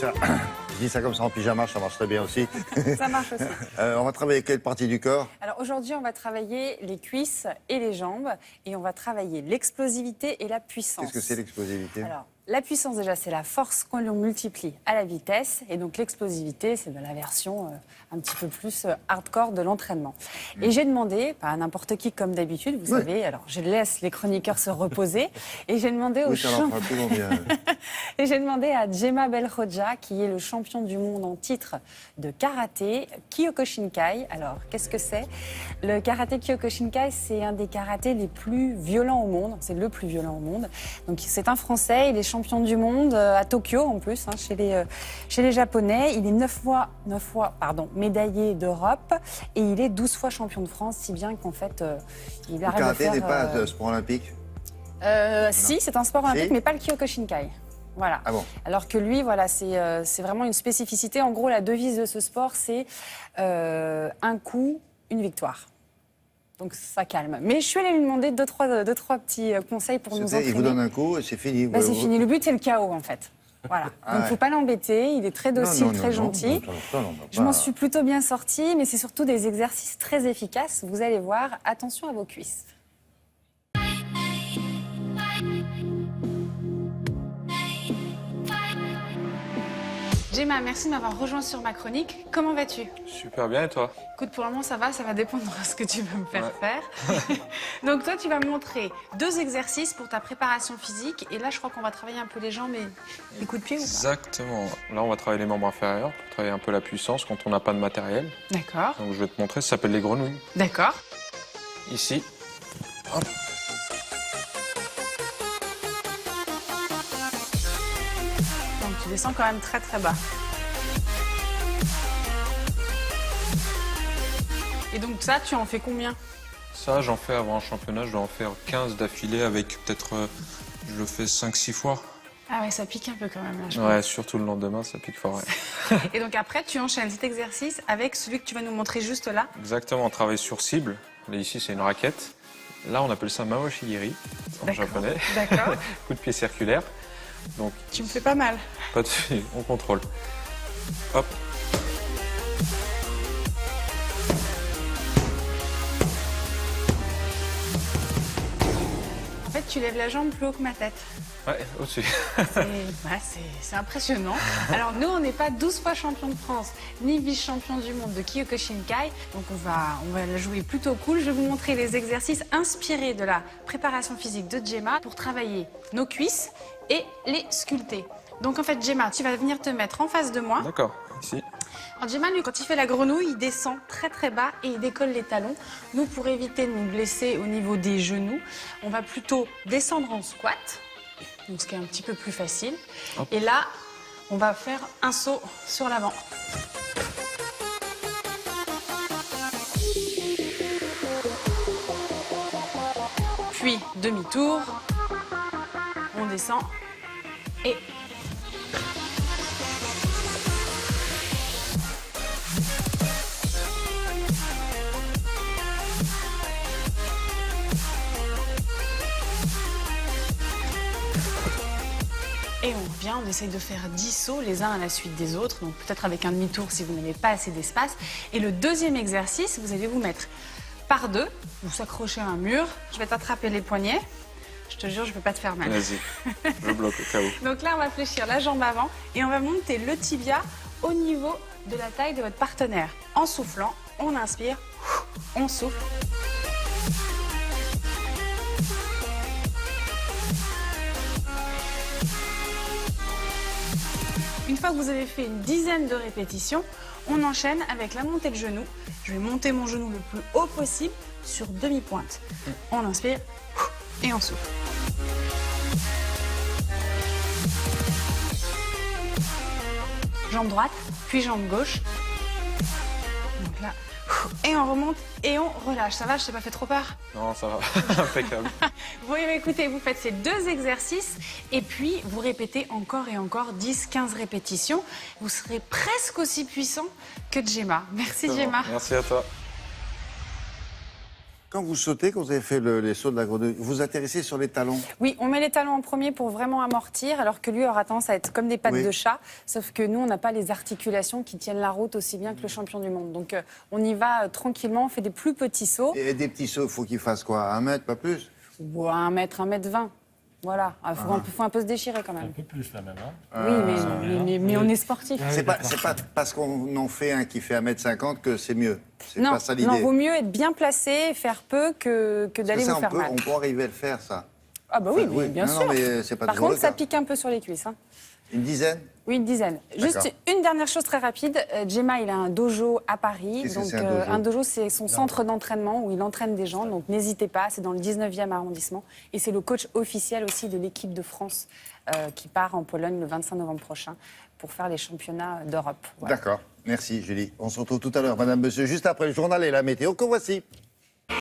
Je dis ça comme ça en pyjama, ça marche très bien aussi. Ça marche aussi. On va travailler quelle partie du corps? Alors aujourd'hui, on va travailler les cuisses et les jambes et on va travailler l'explosivité et la puissance. Qu'est-ce que c'est l'explosivité? Alors, la puissance, déjà, c'est la force qu'on multiplie à la vitesse. Et donc, l'explosivité, c'est la version un petit peu plus hardcore de l'entraînement. Et j'ai demandé, pas à n'importe qui comme d'habitude, vous savez, alors je laisse les chroniqueurs se reposer. Et j'ai demandé au Et j'ai demandé à Djema Belkhodja, qui est le champion du monde en titre de karaté Kyokushinkai. Alors, qu'est-ce que c'est? Le karaté Kyokushinkai, c'est un des karatés les plus violents au monde. C'est le plus violent au monde. Donc, c'est un Français, il est champion du monde à Tokyo en plus, hein, chez les Japonais. Il est 9 fois médaillé d'Europe et il est 12 fois champion de France, si bien qu'en fait, il arrête de faire... Le karaté n'est pas un sport olympique? Si, c'est un sport olympique, mais pas le Kyokushinkai. Voilà. Ah bon. Alors que lui, voilà, c'est vraiment une spécificité. En gros, la devise de ce sport, c'est un coup, une victoire. Donc ça calme. Mais je suis allée lui demander deux, trois petits conseils pour nous entraîner. Il vous donne un coup et c'est fini. C'est fini. Le but, c'est le chaos, en fait. Voilà. Donc il ne faut pas l'embêter. Il est très docile, très gentil. Je m'en suis plutôt bien sortie, mais c'est surtout des exercices très efficaces. Vous allez voir, attention à vos cuisses. Djema, merci de m'avoir rejoint sur ma chronique. Comment vas-tu? Super bien, et toi? Écoute, pour le moment, ça va dépendre de ce que tu veux me faire faire. Donc toi, tu vas me montrer 2 exercices pour ta préparation physique. Et là, je crois qu'on va travailler un peu les jambes et les coups de pied ou pas? Exactement. Là, on va travailler les membres inférieurs pour travailler un peu la puissance quand on n'a pas de matériel. D'accord. Donc je vais te montrer, ça s'appelle les grenouilles. D'accord. Ici. Hop. Tu descends quand même très très bas. Et donc ça, tu en fais combien? Ça, j'en fais avant un championnat, je dois en faire 15 d'affilée avec peut-être, je le fais 5-6 fois. Ah ouais, ça pique un peu quand même là, je Ouais, pense. surtout le lendemain, ça pique fort. Ouais. Et donc après, tu enchaînes cet exercice avec celui que tu vas nous montrer juste là. Exactement, on travaille sur cible. Là, ici, c'est une raquette. Là, on appelle ça maoshigiri en japonais. D'accord. Coup de pied circulaire. Donc, Tu me fais pas mal. pas de souci, on contrôle. Hop. En fait, tu lèves la jambe plus haut que ma tête. Ouais, au-dessus. C'est impressionnant. Alors nous, on n'est pas 12 fois champion de France, ni vice-champion du monde de Kyokushinkai. Donc on va la jouer plutôt cool. Je vais vous montrer les exercices inspirés de la préparation physique de Djema pour travailler nos cuisses et les sculpter. Donc en fait, Djema, tu vas venir te mettre en face de moi. D'accord, ici. Alors Djema, lui, quand il fait la grenouille, il descend très très bas et il décolle les talons. Nous, pour éviter de nous blesser au niveau des genoux, on va plutôt descendre en squat, donc ce qui est un petit peu plus facile. Hop. Et là, on va faire un saut sur l'avant. Puis demi-tour, on descend et... Et on revient, on essaye de faire 10 sauts les uns à la suite des autres, donc peut-être avec un demi-tour si vous n'avez pas assez d'espace. Et le deuxième exercice, vous allez vous mettre par deux, vous s'accrochez à un mur, je vais t'attraper les poignets, je te jure, je ne vais pas te faire mal. Vas-y, je bloque au cas où. Donc là, on va fléchir la jambe avant et on va monter le tibia au niveau de la taille de votre partenaire. En soufflant, on inspire, on souffle. Une fois que vous avez fait une dizaine de répétitions, on enchaîne avec la montée de genou. Je vais monter mon genou le plus haut possible sur demi-pointe. On inspire et on souffle. Jambe droite, puis jambe gauche. Donc là, et on remonte et on relâche. Ça va, je t'ai pas fait trop peur? Non, ça va, impeccable. Bon, écoutez, vous faites ces 2 exercices et puis vous répétez encore et encore 10-15 répétitions. Vous serez presque aussi puissant que Djema. Merci Djema. Merci à toi. Quand vous sautez, quand vous avez fait les sauts de la grenouille, vous atterrissez sur les talons. Oui, on met les talons en premier pour vraiment amortir, alors que lui aura tendance à être comme des pattes Oui. de chat, sauf que nous, on n'a pas les articulations qui tiennent la route aussi bien que le champion du monde. Donc on y va tranquillement, on fait des plus petits sauts, Et des petits sauts, il faut qu'ils fassent quoi? 1 mètre, pas plus? ou à 1 mètre, 1 mètre 20. Voilà, il faut un peu se déchirer quand Un même. peu plus là même. Hein. Oui, mais on est sportif. C'est pas parce qu'on en fait un qui fait 1,50 m que c'est mieux. C'est Non, pas ça non, l'idée. vaut mieux être bien placé, faire peu que d'aller Ça, vous faire mal. on peut arriver à le faire, ça. Ah bah oui, Enfin, bien non, sûr. Non, mais c'est pas Par toujours contre, le ça cas. pique un peu sur les cuisses. Hein. Une dizaine? Oui, une dizaine. Juste D'accord. une dernière chose très rapide. Gemma, il a un dojo à Paris. Qu'est-ce que Donc, c'est un dojo un dojo, c'est son centre d'entraînement où il entraîne des gens. Donc, n'hésitez pas, c'est dans le 19e arrondissement. Et c'est le coach officiel aussi de l'équipe de France qui part en Pologne le 25 novembre prochain pour faire les championnats d'Europe. Voilà. D'accord. Merci, Julie. On se retrouve tout à l'heure, madame, monsieur, juste après le journal et la météo que voici.